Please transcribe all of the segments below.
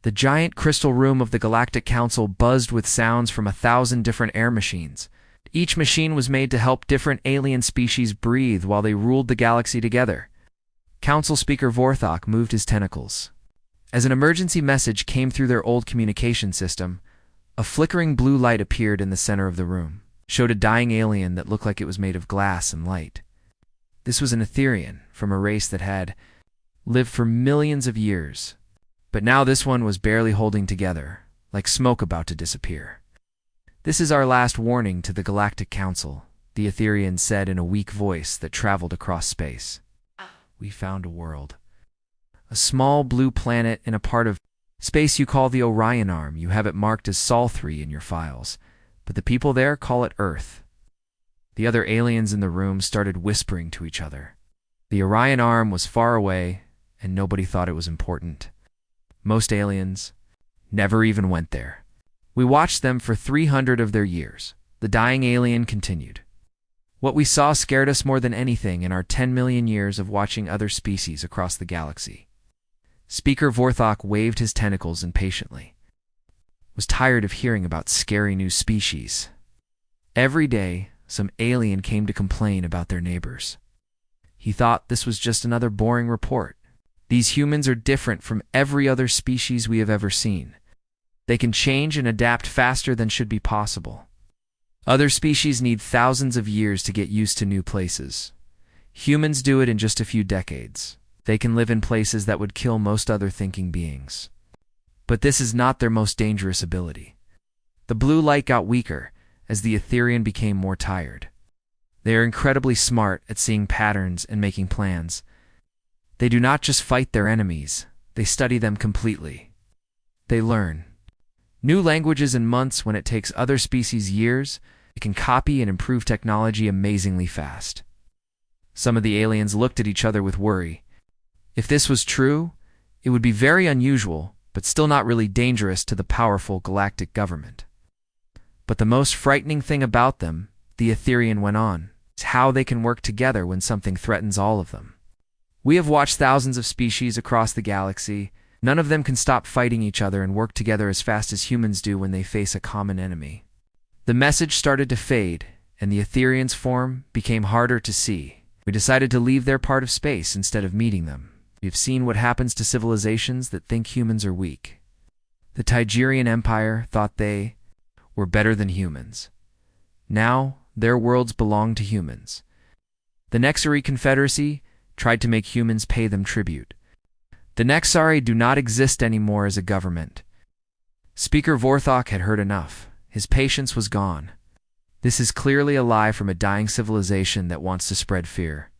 The giant crystal room of the Galactic Council buzzed with sounds from 1,000 different air machines. Each machine was made to help different alien species breathe while they ruled the galaxy together. Council Speaker Vorthok moved his tentacles. As an emergency message came through their old communication system, a flickering blue light appeared in the center of the room, showed a dying alien that looked like it was made of glass and light. This was an Etherian from a race that had lived for millions of years, but now this one was barely holding together, like smoke about to disappear. "This is our last warning to the Galactic Council," the Etherian said in a weak voice that traveled across space. "We found a world. A small blue planet in a part of space you call the Orion Arm. You have it marked as Sol 3 in your files, but the people there call it Earth." The other aliens in the room started whispering to each other. The Orion Arm was far away, and nobody thought it was important. Most aliens never even went there. "We watched them for 300 of their years," the dying alien continued. "What we saw scared us more than anything in our 10 million years of watching other species across the galaxy." Speaker Vorthok waved his tentacles impatiently. Was tired of hearing about scary new species. Every day, some alien came to complain about their neighbors. He thought this was just another boring report. "These humans are different from every other species we have ever seen. They can change and adapt faster than should be possible. Other species need thousands of years to get used to new places. Humans do it in just a few decades. They can live in places that would kill most other thinking beings. But this is not their most dangerous ability." The blue light got weaker as the Etherian became more tired. "They are incredibly smart at seeing patterns and making plans. They do not just fight their enemies, they study them completely. They learn new languages in months when it takes other species years. They can copy and improve technology amazingly fast." Some of the aliens looked at each other with worry. If this was true, it would be very unusual, but still not really dangerous to the powerful galactic government. "But the most frightening thing about them," the Etherian went on, "is how they can work together when something threatens all of them. We have watched thousands of species across the galaxy. None of them can stop fighting each other and work together as fast as humans do when they face a common enemy." The message started to fade, and the Etherian's form became harder to see. "We decided to leave their part of space instead of meeting them. We've seen what happens to civilizations that think humans are weak. The Tigerian Empire thought they were better than humans. Now, their worlds belong to humans. The Nexari Confederacy tried to make humans pay them tribute. The Nexari do not exist anymore as a government." Speaker Vorthok had heard enough. His patience was gone. This is clearly a lie from a dying civilization that wants to spread fear.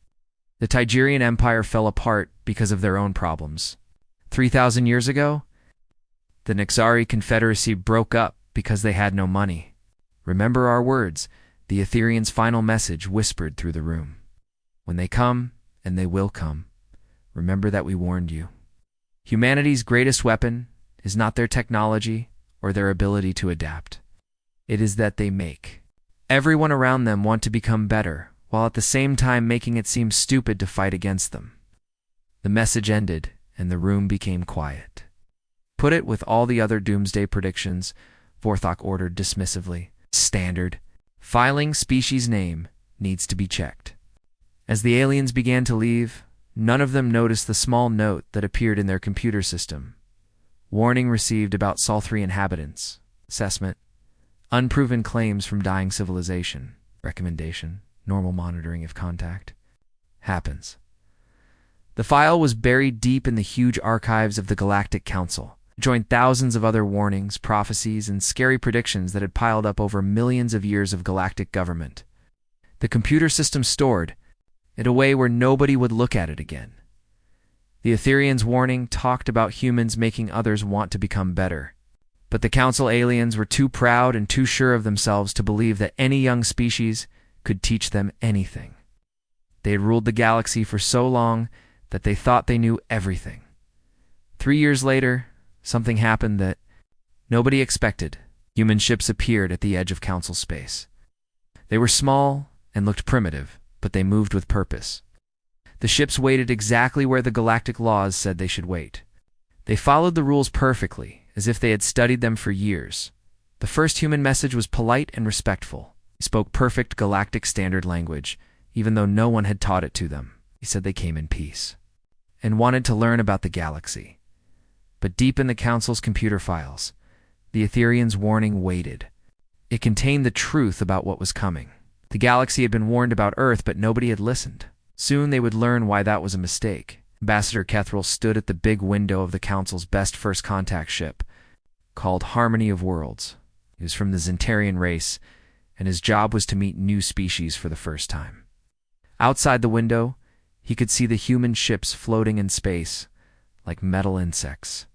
The Tigerian Empire fell apart because of their own problems. 3,000 years ago, the Nexari Confederacy broke up because they had no money. "Remember our words," the Etherian's final message whispered through the room. "When they come, and they will come, remember that we warned you. Humanity's greatest weapon is not their technology or their ability to adapt. It is that they make everyone around them want to become better, while at the same time making it seem stupid to fight against them." The message ended, and the room became quiet. "Put it with all the other doomsday predictions," Vorthok ordered dismissively. "Standard. Filing species name needs to be checked." As the aliens began to leave, none of them noticed the small note that appeared in their computer system. "Warning received about Sol 3 inhabitants. Assessment. Unproven claims from dying civilization. Recommendation. Normal monitoring if contact happens." The file was buried deep in the huge archives of the Galactic Council. It joined thousands of other warnings, prophecies, and scary predictions that had piled up over millions of years of galactic government. The computer system stored it away where nobody would look at it again. The Etherian's warning talked about humans making others want to become better. But the Council aliens were too proud and too sure of themselves to believe that any young species could teach them anything. They had ruled the galaxy for so long that they thought they knew everything. 3 years later, something happened that nobody expected. Human ships appeared at the edge of Council space. They were small and looked primitive, but they moved with purpose. The ships waited exactly where the galactic laws said they should wait. They followed the rules perfectly, as if they had studied them for years. The first human message was polite and respectful. He spoke perfect galactic standard language, even though no one had taught it to them. He said they came in peace and wanted to learn about the galaxy. But deep in the Council's computer files, the Etherian's warning waited. It contained the truth about what was coming. The galaxy had been warned about Earth, but nobody had listened. Soon they would learn why that was a mistake. Ambassador Kethril stood at the big window of the Council's best first contact ship, called Harmony of Worlds. He was from the Zentarian race, and his job was to meet new species for the first time. Outside the window, he could see the human ships floating in space, like metal insects.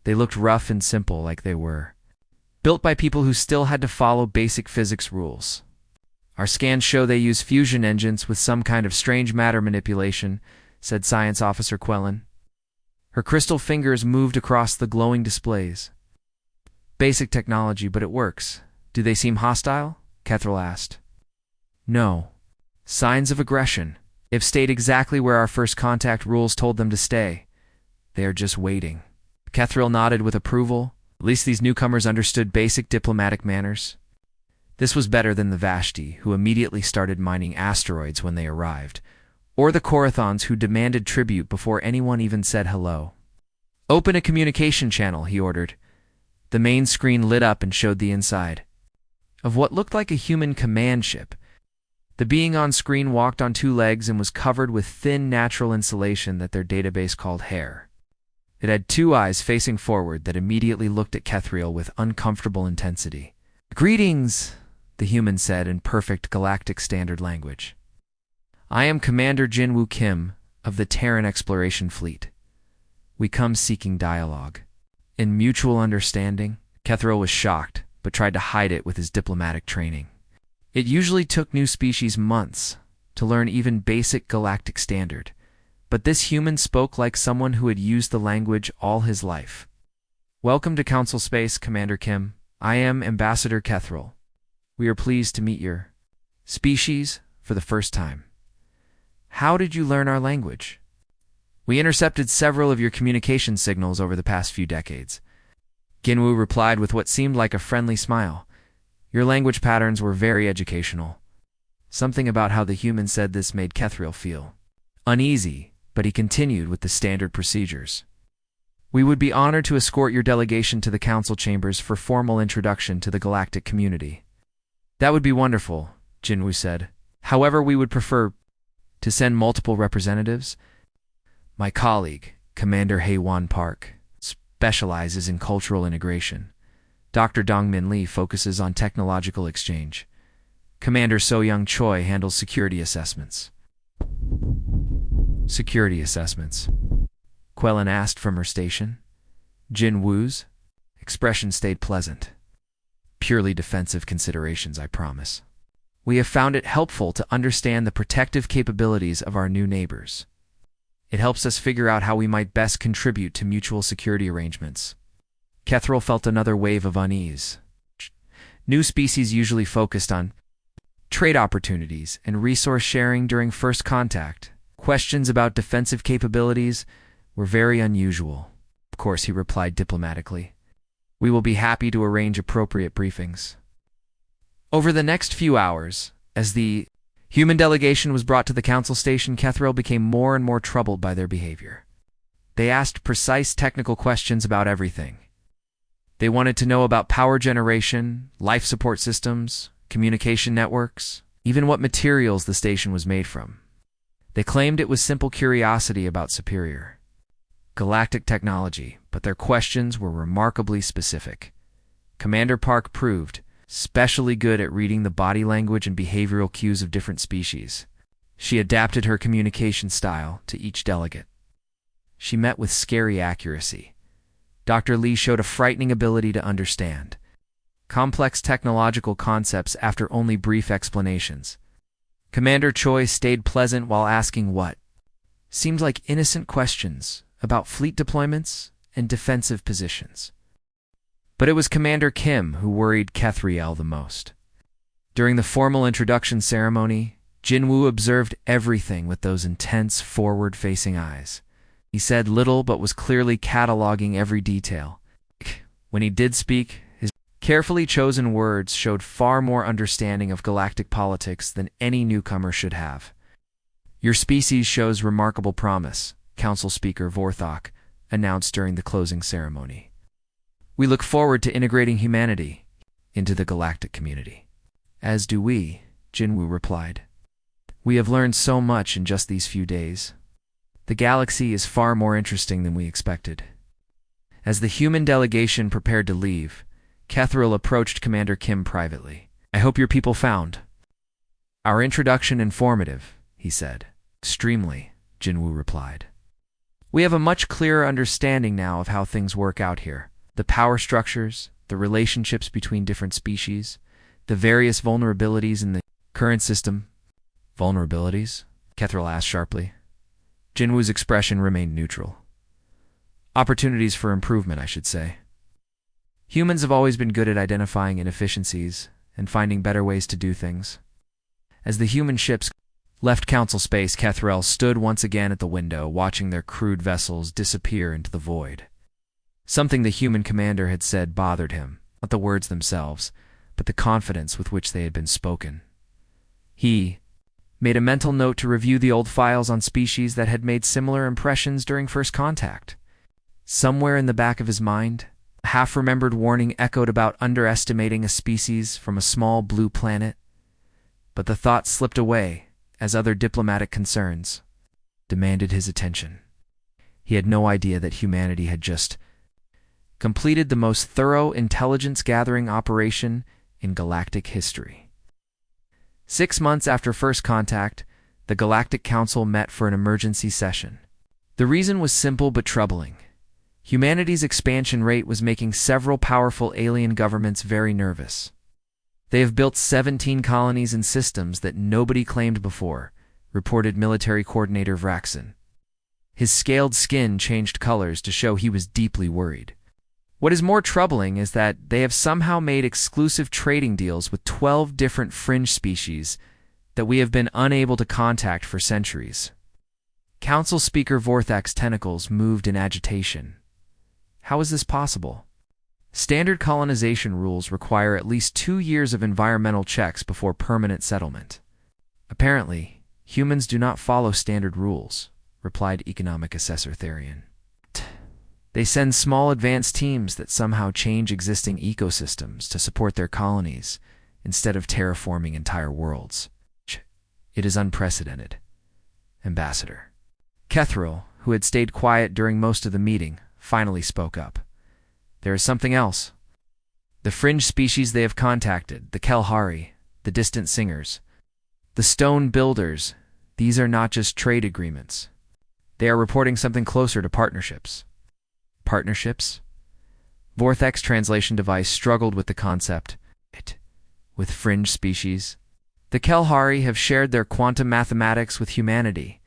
They looked rough and simple, like they were built by people who still had to follow basic physics rules. Our scans show they use fusion engines with some kind of strange matter manipulation, said Science Officer Quellen. Her crystal fingers moved across the glowing displays. Basic technology, but it works. Do they seem hostile? Kethril asked. No. Signs of aggression. If stayed exactly where our first contact rules told them to stay. They are just waiting. Kethril nodded with approval. At least these newcomers understood basic diplomatic manners. This was better than the Vashti, who immediately started mining asteroids when they arrived, or the Korathons, who demanded tribute before anyone even said hello. Open a communication channel, he ordered. The main screen lit up and showed the inside of what looked like a human command ship. The being on screen walked on two legs and was covered with thin natural insulation that their database called hair. It had two eyes facing forward that immediately looked at Kethril with uncomfortable intensity. Greetings, the human said in perfect galactic standard language. I am Commander Jinwoo Kim of the Terran Exploration Fleet. We come seeking dialogue. In mutual understanding, Kethril was shocked, but tried to hide it with his diplomatic training. It usually took new species months to learn even basic galactic standard, but this human spoke like someone who had used the language all his life. Welcome to Council Space, Commander Kim. I am Ambassador Kethril. We are pleased to meet your species for the first time. How did you learn our language? We intercepted several of your communication signals over the past few decades. Ginwoo replied with what seemed like a friendly smile. Your language patterns were very educational. Something about how the human said this made Kethril feel uneasy, but he continued with the standard procedures. We would be honored to escort your delegation to the council chambers for formal introduction to the galactic community. That would be wonderful, Jinwoo said. However, we would prefer to send multiple representatives. My colleague, Commander Haewon Park, specializes in cultural integration. Dr. Dongmin Lee focuses on technological exchange. Commander So-Young Choi handles security assessments. Security assessments? Quellen asked from her station. Jinwoo's expression stayed pleasant. Purely defensive considerations, I promise. We have found it helpful to understand the protective capabilities of our new neighbors. It helps us figure out how we might best contribute to mutual security arrangements. Kethril felt another wave of unease. New species usually focused on trade opportunities and resource sharing during first contact. Questions about defensive capabilities were very unusual. Of course, he replied diplomatically. We will be happy to arrange appropriate briefings. Over the next few hours, as the human delegation was brought to the council station, Kethril became more and more troubled by their behavior. They asked precise technical questions about everything. They wanted to know about power generation, life support systems, communication networks, even what materials the station was made from. They claimed it was simple curiosity about superior galactic technology, but their questions were remarkably specific. Commander Park proved especially good at reading the body language and behavioral cues of different species. She adapted her communication style to each delegate. She met with scary accuracy. Dr. Lee showed a frightening ability to understand complex technological concepts after only brief explanations. Commander Choi stayed pleasant while asking what seemed like innocent questions about fleet deployments and defensive positions. But it was Commander Kim who worried Kethril the most. During the formal introduction ceremony, Jinwoo observed everything with those intense, forward-facing eyes. He said little but was clearly cataloging every detail. When he did speak, his carefully chosen words showed far more understanding of galactic politics than any newcomer should have. "Your species shows remarkable promise," Council Speaker Vorthok announced during the closing ceremony. "We look forward to integrating humanity into the galactic community." "As do we," Jinwoo replied. "We have learned so much in just these few days. The galaxy is far more interesting than we expected." As the human delegation prepared to leave, Kethril approached Commander Kim privately. "I hope your people found our introduction informative," he said. "Extremely," Jinwoo replied. "We have a much clearer understanding now of how things work out here. The power structures, the relationships between different species, the various vulnerabilities in the current system." "Vulnerabilities?" Kethril asked sharply. Jinwoo's expression remained neutral. "Opportunities for improvement, I should say. Humans have always been good at identifying inefficiencies and finding better ways to do things." As the human ships left Council space, Kethril stood once again at the window, watching their crude vessels disappear into the void. Something the human commander had said bothered him, not the words themselves, but the confidence with which they had been spoken. He made a mental note to review the old files on species that had made similar impressions during first contact. Somewhere in the back of his mind, a half-remembered warning echoed about underestimating a species from a small blue planet, but the thought slipped away as other diplomatic concerns demanded his attention. He had no idea that humanity had just completed the most thorough intelligence-gathering operation in galactic history. 6 months after first contact, the Galactic Council met for an emergency session. The reason was simple but troubling. Humanity's expansion rate was making several powerful alien governments very nervous. "They have built 17 colonies and systems that nobody claimed before," reported Military Coordinator Vraxen. His scaled skin changed colors to show he was deeply worried. "What is more troubling is that they have somehow made exclusive trading deals with 12 different fringe species that we have been unable to contact for centuries." Council Speaker Vorthak's tentacles moved in agitation. How is this possible? Standard colonization rules require at least 2 years of environmental checks before permanent settlement. "Apparently, humans do not follow standard rules," replied Economic Assessor Therian. "They send small advanced teams that somehow change existing ecosystems to support their colonies instead of terraforming entire worlds. It is unprecedented." Ambassador Kethril, who had stayed quiet during most of the meeting, finally spoke up. "There is something else. The fringe species they have contacted, the Kelhari, the distant singers, the stone builders, these are not just trade agreements. They are reporting something closer to partnerships." "Partnerships?" Vorthak's translation device struggled with the concept. "With fringe species? The Kelhari have shared their quantum mathematics with humanity.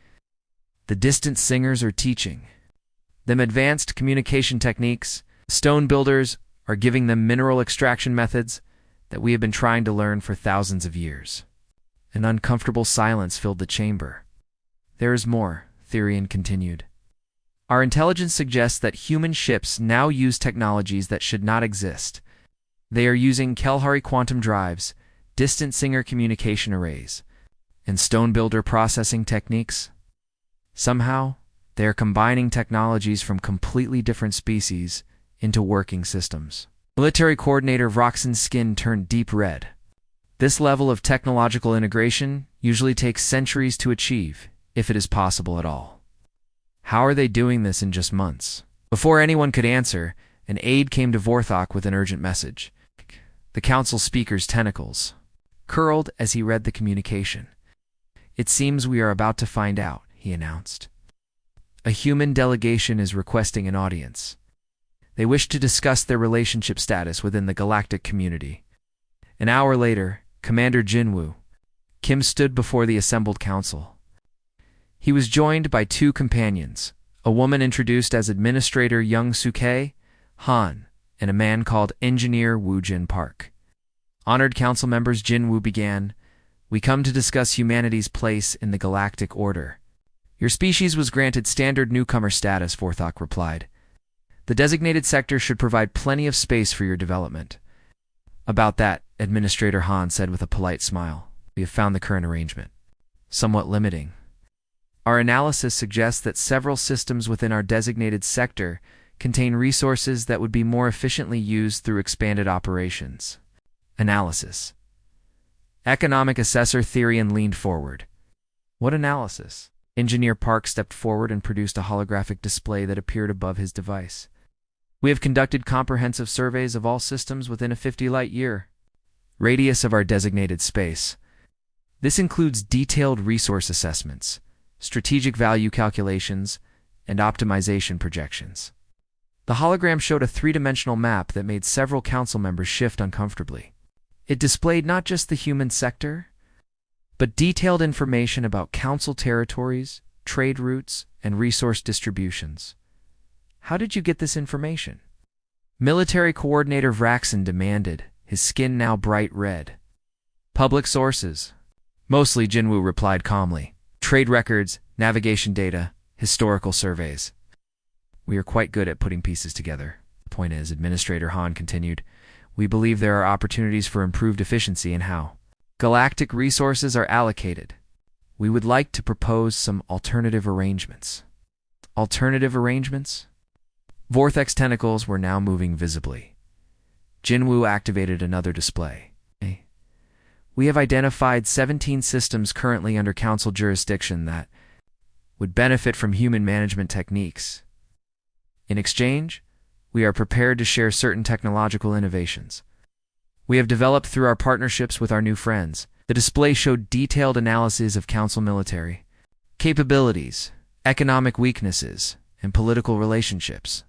The distant singers are teaching them advanced communication techniques. Stone builders are giving them mineral extraction methods that we have been trying to learn for thousands of years." An uncomfortable silence filled the chamber. "There is more," Therian continued. "Our intelligence suggests that human ships now use technologies that should not exist. They are using Kelhari quantum drives, distant singer communication arrays, and stone builder processing techniques. Somehow, they are combining technologies from completely different species into working systems." Military Coordinator Vroxen's skin turned deep red. This level of technological integration usually takes centuries to achieve, if it is possible at all. How are they doing this in just months? Before anyone could answer, an aide came to Vorthok with an urgent message. The council speaker's tentacles curled as he read the communication. "It seems we are about to find out," he announced. "A human delegation is requesting an audience. They wish to discuss their relationship status within the galactic community." An hour later, Commander Jinwoo Kim stood before the assembled council. He was joined by 2 companions, a woman introduced as Administrator Young Suke Han, and a man called Engineer Woojin Park. "Honored council members," Jinwoo began, "we come to discuss humanity's place in the galactic order. Your species was granted standard newcomer status, Vorthok replied. The designated sector should provide plenty of space for your development. About that, Administrator Han said with a polite smile, we have found the current arrangement somewhat limiting. Our analysis suggests that several systems within our designated sector contain resources that would be more efficiently used through expanded operations. Analysis. Economic assessor Therian leaned forward. What analysis? Engineer Park stepped forward and produced a holographic display that appeared above his device. We have conducted comprehensive surveys of all systems within a 50 light-year radius of our designated space. This includes detailed resource assessments, strategic value calculations, and optimization projections. The hologram showed a three-dimensional map that made several council members shift uncomfortably. It displayed not just the human sector, but detailed information about council territories, trade routes, and resource distributions. How did you get this information? Military Coordinator Vraxin demanded, his skin now bright red. Public sources. Mostly, Jinwoo replied calmly. Trade records, navigation data, historical surveys. We are quite good at putting pieces together. The point is, Administrator Han continued, we believe there are opportunities for improved efficiency in how galactic resources are allocated. We would like to propose some alternative arrangements. Alternative arrangements? Vorthek's tentacles were now moving visibly. Jinwoo activated another display. We have identified 17 systems currently under Council jurisdiction that would benefit from human management techniques. In exchange, we are prepared to share certain technological innovations we have developed through our partnerships with our new friends. The display showed detailed analyses of Council military capabilities, economic weaknesses, and political relationships.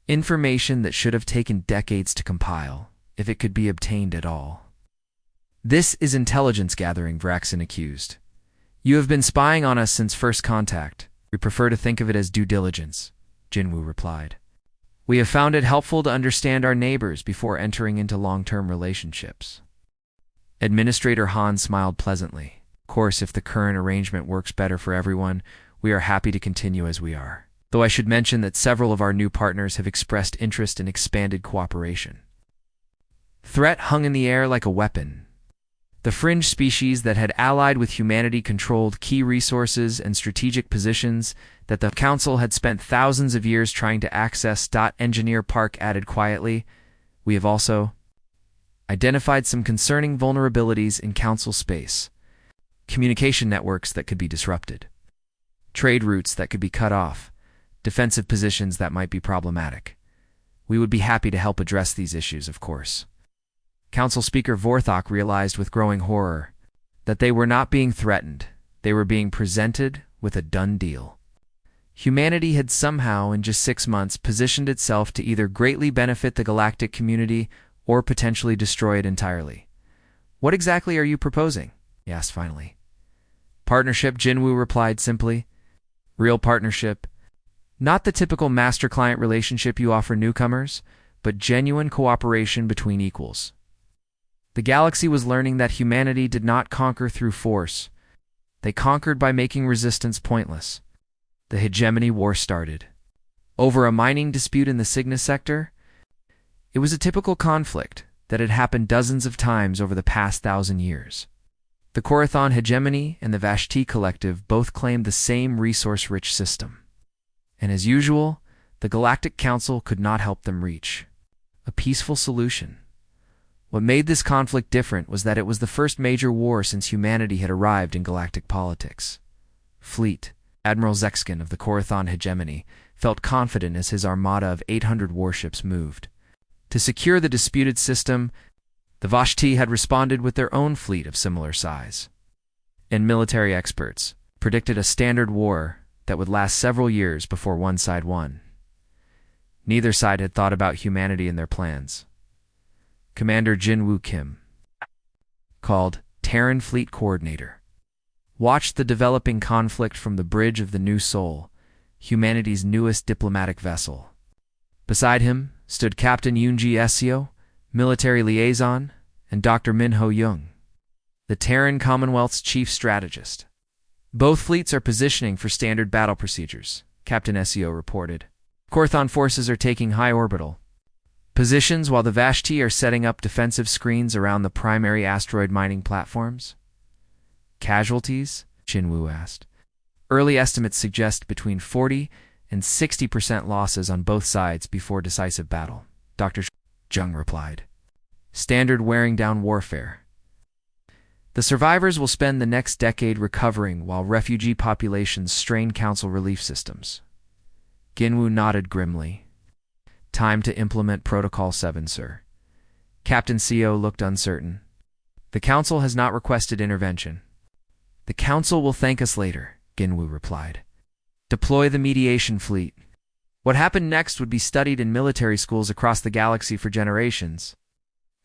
Information that should have taken decades to compile, if it could be obtained at all. This is intelligence gathering, Vraxin accused. You have been spying on us since first contact. We prefer to think of it as due diligence, Jinwoo replied. We have found it helpful to understand our neighbors before entering into long-term relationships. Administrator Han smiled pleasantly. Of course, if the current arrangement works better for everyone, we are happy to continue as we are. Though I should mention that several of our new partners have expressed interest in expanded cooperation. Threat hung in the air like a weapon. The fringe species that had allied with humanity controlled key resources and strategic positions that the Council had spent thousands of years trying to access. Engineer Park added quietly, we have also identified some concerning vulnerabilities in Council space. Communication networks that could be disrupted. Trade routes that could be cut off. Defensive positions that might be problematic. We would be happy to help address these issues, of course. Council Speaker Vorthok realized with growing horror that they were not being threatened, they were being presented with a done deal. Humanity had somehow, in just 6 months, positioned itself to either greatly benefit the galactic community or potentially destroy it entirely. What exactly are you proposing? He asked finally. Partnership, Jinwoo replied simply. Real partnership. Not the typical master-client relationship you offer newcomers, but genuine cooperation between equals. The galaxy was learning that humanity did not conquer through force. They conquered by making resistance pointless. The hegemony war started. Over a mining dispute in the Cygnus sector? It was a typical conflict that had happened dozens of times over the past 1,000 years. The Corathon hegemony and the Vashti collective both claimed the same resource-rich system. And as usual, the Galactic Council could not help them reach a peaceful solution. What made this conflict different was that it was the first major war since humanity had arrived in galactic politics. Fleet, Admiral Zexkin of the Corathon hegemony, felt confident as his armada of 800 warships moved. To secure the disputed system, the Vashti had responded with their own fleet of similar size. And military experts predicted a standard war that would last several years before one side won. Neither side had thought about humanity in their plans. Commander Jinwoo Kim, called Terran Fleet Coordinator, watched the developing conflict from the bridge of the New Soul, humanity's newest diplomatic vessel. Beside him stood Captain Yoonji Essio, military liaison, and Dr. Min Ho Young, the Terran Commonwealth's chief strategist. Both fleets are positioning for standard battle procedures, Captain SEO reported. Korthon forces are taking high orbital positions while the Vashti are setting up defensive screens around the primary asteroid mining platforms. Casualties? Jinwoo asked. Early estimates suggest between 40 and 60% losses on both sides before decisive battle, Dr. Jung replied. Standard wearing down warfare. The survivors will spend the next decade recovering while refugee populations strain council relief systems. Ginwoo nodded grimly. Time to implement Protocol 7, sir. Captain CO looked uncertain. The council has not requested intervention. The council will thank us later, Ginwoo replied. Deploy the mediation fleet. What happened next would be studied in military schools across the galaxy for generations.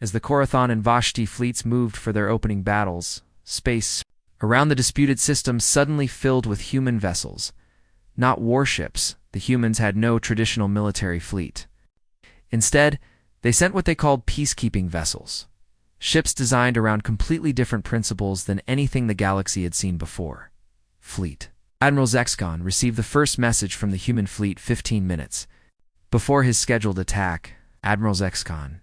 As the Korathon and Vashti fleets moved for their opening battles, space around the disputed system suddenly filled with human vessels. Not warships, the humans had no traditional military fleet. Instead, they sent what they called peacekeeping vessels, ships designed around completely different principles than anything the galaxy had seen before. Fleet. Admiral Zexcon received the first message from the human fleet 15 minutes before his scheduled attack. Admiral Zexcon,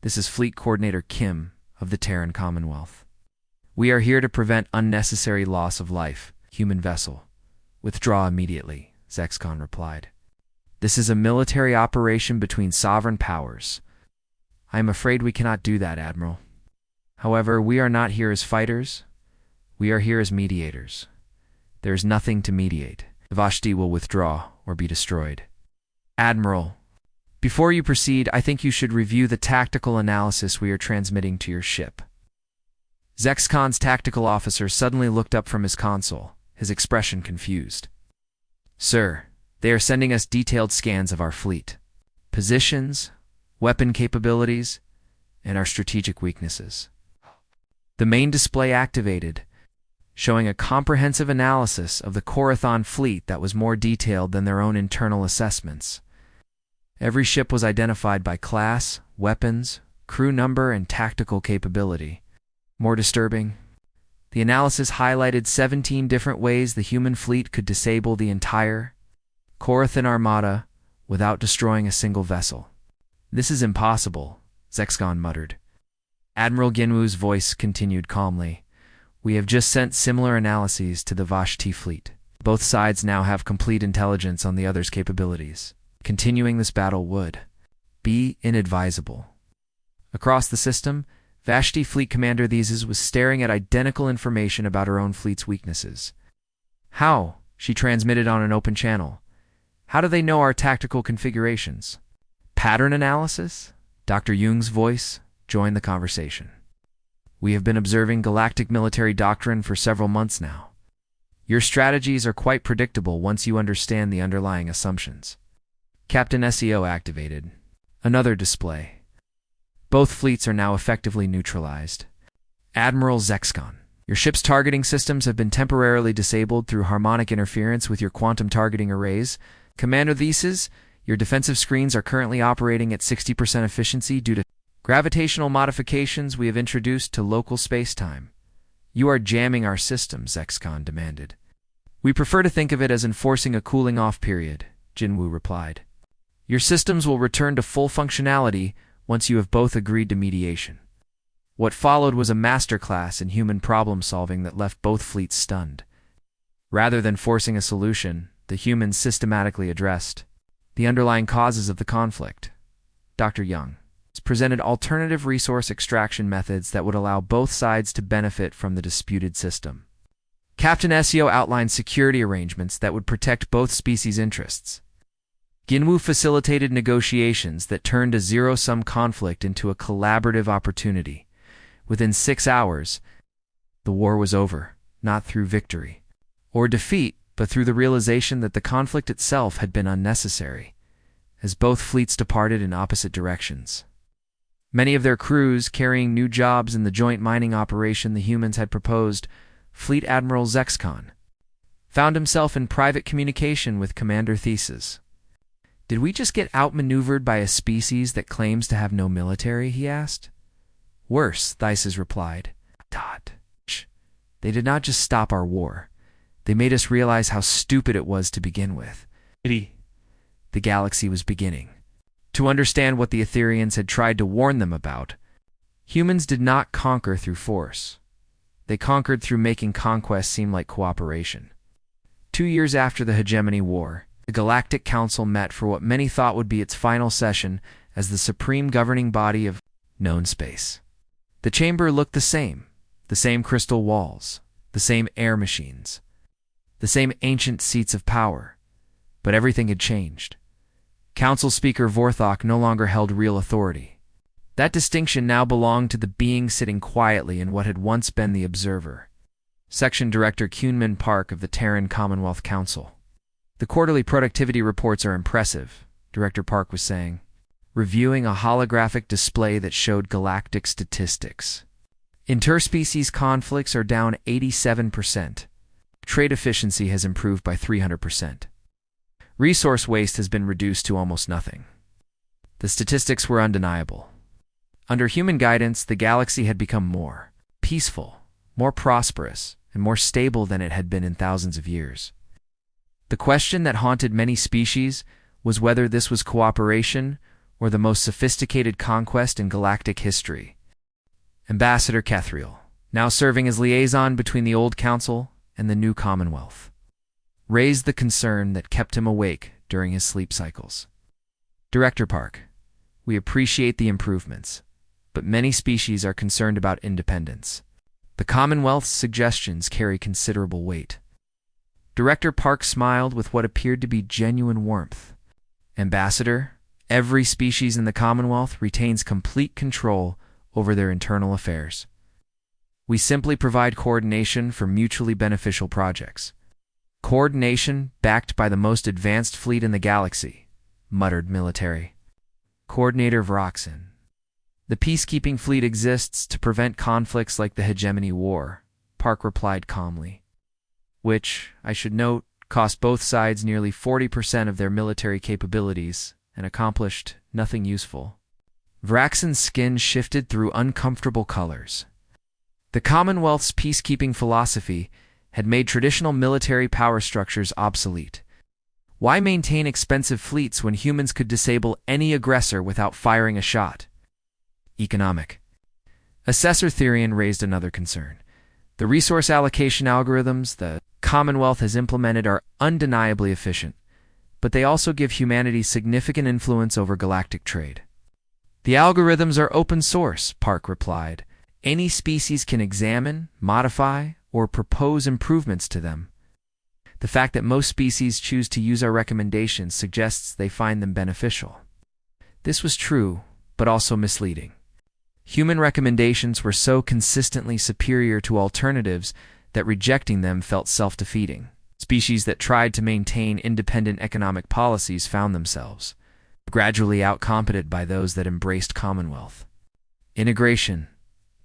this is Fleet Coordinator Kim of the Terran Commonwealth. We are here to prevent unnecessary loss of life. Human vessel. Withdraw immediately, Zexcon replied. This is a military operation between sovereign powers. I am afraid we cannot do that, Admiral. However, we are not here as fighters. We are here as mediators. There is nothing to mediate. The Vashti will withdraw or be destroyed. Admiral, before you proceed, I think you should review the tactical analysis we are transmitting to your ship. Zexcon's tactical officer suddenly looked up from his console, his expression confused. Sir, they are sending us detailed scans of our fleet, positions, weapon capabilities, and our strategic weaknesses. The main display activated, showing a comprehensive analysis of the Korathon fleet that was more detailed than their own internal assessments. Every ship was identified by class, weapons, crew number, and tactical capability. More disturbing, the analysis highlighted 17 different ways the human fleet could disable the entire Korathan armada without destroying a single vessel. This is impossible, Zexcon muttered. Admiral Ginwoo's voice continued calmly. We have just sent similar analyses to the Vashti fleet. Both sides now have complete intelligence on the other's capabilities. Continuing this battle would be inadvisable. Across the system, Vashti Fleet Commander Theses was staring at identical information about her own fleet's weaknesses. How? She transmitted on an open channel. How do they know our tactical configurations? Pattern analysis? Dr. Jung's voice joined the conversation. We have been observing galactic military doctrine for several months now. Your strategies are quite predictable once you understand the underlying assumptions. Captain SEO activated. Another display. Both fleets are now effectively neutralized. Admiral Zexcon, your ship's targeting systems have been temporarily disabled through harmonic interference with your quantum targeting arrays. Commander Thesis, your defensive screens are currently operating at 60% efficiency due to gravitational modifications we have introduced to local space-time. You are jamming our system, Zexcon demanded. We prefer to think of it as enforcing a cooling-off period, Jinwoo replied. Your systems will return to full functionality once you have both agreed to mediation. What followed was a masterclass in human problem-solving that left both fleets stunned. Rather than forcing a solution, the humans systematically addressed the underlying causes of the conflict. Dr. Young presented alternative resource extraction methods that would allow both sides to benefit from the disputed system. Captain SEO outlined security arrangements that would protect both species' interests. Ginwoo facilitated negotiations that turned a zero-sum conflict into a collaborative opportunity. Within 6 hours, the war was over, not through victory or defeat, but through the realization that the conflict itself had been unnecessary, as both fleets departed in opposite directions. Many of their crews, carrying new jobs in the joint mining operation the humans had proposed, Fleet Admiral Zexcon found himself in private communication with Commander Thesis. Did we just get outmaneuvered by a species that claims to have no military, he asked. Worse, Thesis replied. They did not just stop our war. They made us realize how stupid it was to begin with. The galaxy was beginning. To understand what the Etherians had tried to warn them about, humans did not conquer through force. They conquered through making conquest seem like cooperation. 2 years after the Hegemony War, the Galactic Council met for what many thought would be its final session as the supreme governing body of known space. The chamber looked the same crystal walls, the same air machines, the same ancient seats of power, but everything had changed. Council Speaker Vorthok no longer held real authority. That distinction now belonged to the being sitting quietly in what had once been the observer. Section Director Kunmin Park of the Terran Commonwealth Council. The quarterly productivity reports are impressive, Director Park was saying, reviewing a holographic display that showed galactic statistics. Interspecies conflicts are down 87%. Trade efficiency has improved by 300%. Resource waste has been reduced to almost nothing. The statistics were undeniable. Under human guidance, the galaxy had become more peaceful, more prosperous, and more stable than it had been in thousands of years. The question that haunted many species was whether this was cooperation or the most sophisticated conquest in galactic history. Ambassador Kethriel, now serving as liaison between the old council and the new Commonwealth, raised the concern that kept him awake during his sleep cycles. Director Park, we appreciate the improvements, but many species are concerned about independence. The Commonwealth's suggestions carry considerable weight. Director Park smiled with what appeared to be genuine warmth. Ambassador, every species in the Commonwealth retains complete control over their internal affairs. We simply provide coordination for mutually beneficial projects. Coordination backed by the most advanced fleet in the galaxy, muttered Military Coordinator Vroxin. The peacekeeping fleet exists to prevent conflicts like the Hegemony War, Park replied calmly, which, I should note, cost both sides nearly 40% of their military capabilities and accomplished nothing useful. Vraxin's skin shifted through uncomfortable colors. The Commonwealth's peacekeeping philosophy had made traditional military power structures obsolete. Why maintain expensive fleets when humans could disable any aggressor without firing a shot? Economic. Assessor Therian raised another concern. The resource allocation algorithms the Commonwealth has implemented are undeniably efficient, but they also give humanity significant influence over galactic trade. The algorithms are open source, Park replied. Any species can examine, modify, or propose improvements to them. The fact that most species choose to use our recommendations suggests they find them beneficial. This was true, but also misleading. Human recommendations were so consistently superior to alternatives that rejecting them felt self-defeating. Species that tried to maintain independent economic policies found themselves gradually outcompeted by those that embraced Commonwealth. Integration.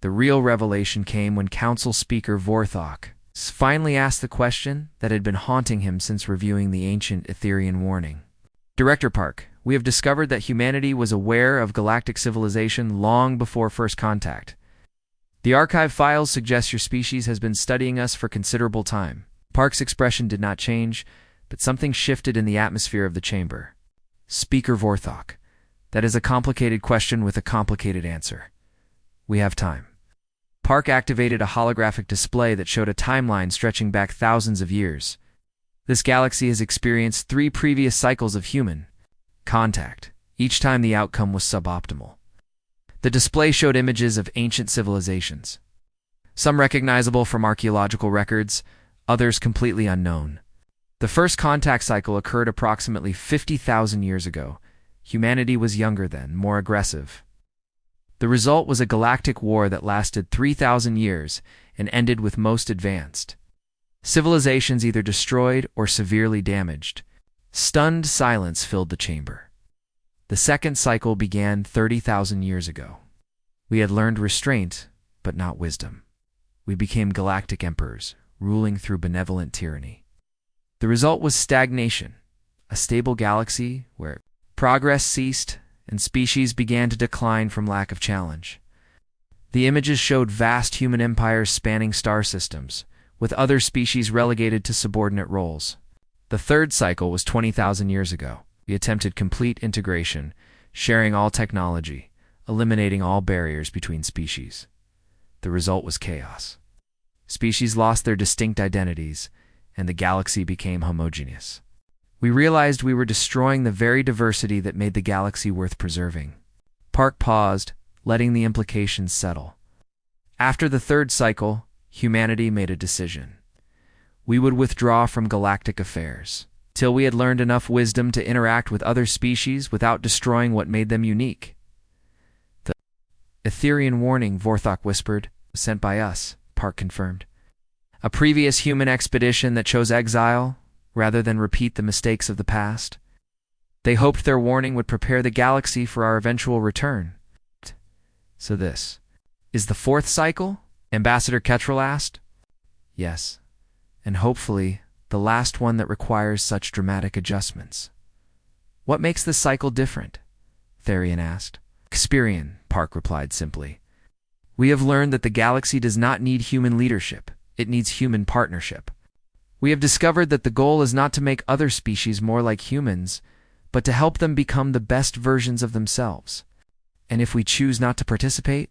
The real revelation came when Council Speaker Vorthok finally asked the question that had been haunting him since reviewing the ancient Etherian warning. Director Park, we have discovered that humanity was aware of galactic civilization long before first contact. The archive files suggest your species has been studying us for considerable time. Park's expression did not change, but something shifted in the atmosphere of the chamber. Speaker Vorthok, that is a complicated question with a complicated answer. We have time. Park activated a holographic display that showed a timeline stretching back thousands of years. This galaxy has experienced 3 previous cycles of human contact. Each time the outcome was suboptimal. The display showed images of ancient civilizations, some recognizable from archaeological records, others completely unknown. The first contact cycle occurred approximately 50,000 years ago. Humanity was younger then, more aggressive. The result was a galactic war that lasted 3,000 years and ended with most advanced civilizations either destroyed or severely damaged. Stunned silence filled the chamber. The second cycle began 30,000 years ago. We had learned restraint, but not wisdom. We became galactic emperors, ruling through benevolent tyranny. The result was stagnation, a stable galaxy where progress ceased and species began to decline from lack of challenge. The images showed vast human empires spanning star systems, with other species relegated to subordinate roles. The third cycle was 20,000 years ago. We attempted complete integration, sharing all technology, eliminating all barriers between species. The result was chaos. Species lost their distinct identities, and the galaxy became homogeneous. We realized we were destroying the very diversity that made the galaxy worth preserving. Park paused, letting the implications settle. After the third cycle, humanity made a decision. We would withdraw from galactic affairs, till we had learned enough wisdom to interact with other species without destroying what made them unique. The Etherian warning, Vorthok whispered, was sent by us, Park confirmed. A previous human expedition that chose exile, rather than repeat the mistakes of the past. They hoped their warning would prepare the galaxy for our eventual return. So this is the fourth cycle? Ambassador Ketrel asked. Yes, and hopefully the last one that requires such dramatic adjustments. What makes this cycle different? Therian asked. Experian, Park replied simply. We have learned that the galaxy does not need human leadership, it needs human partnership. We have discovered that the goal is not to make other species more like humans, but to help them become the best versions of themselves. And if we choose not to participate?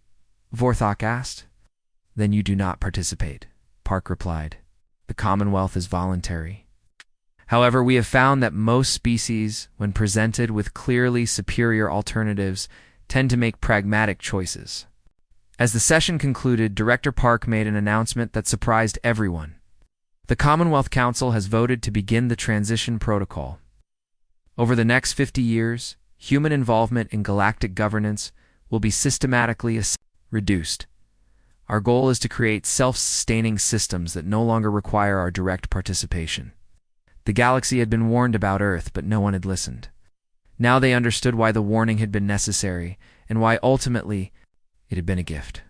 Vorthok asked. Then you do not participate, Park replied. The Commonwealth is voluntary. However, we have found that most species, when presented with clearly superior alternatives, tend to make pragmatic choices. As the session concluded, Director Park made an announcement that surprised everyone. The Commonwealth Council has voted to begin the transition protocol. Over the next 50 years, human involvement in galactic governance will be systematically reduced. Our goal is to create self-sustaining systems that no longer require our direct participation. The galaxy had been warned about Earth, but no one had listened. Now they understood why the warning had been necessary, and why ultimately it had been a gift.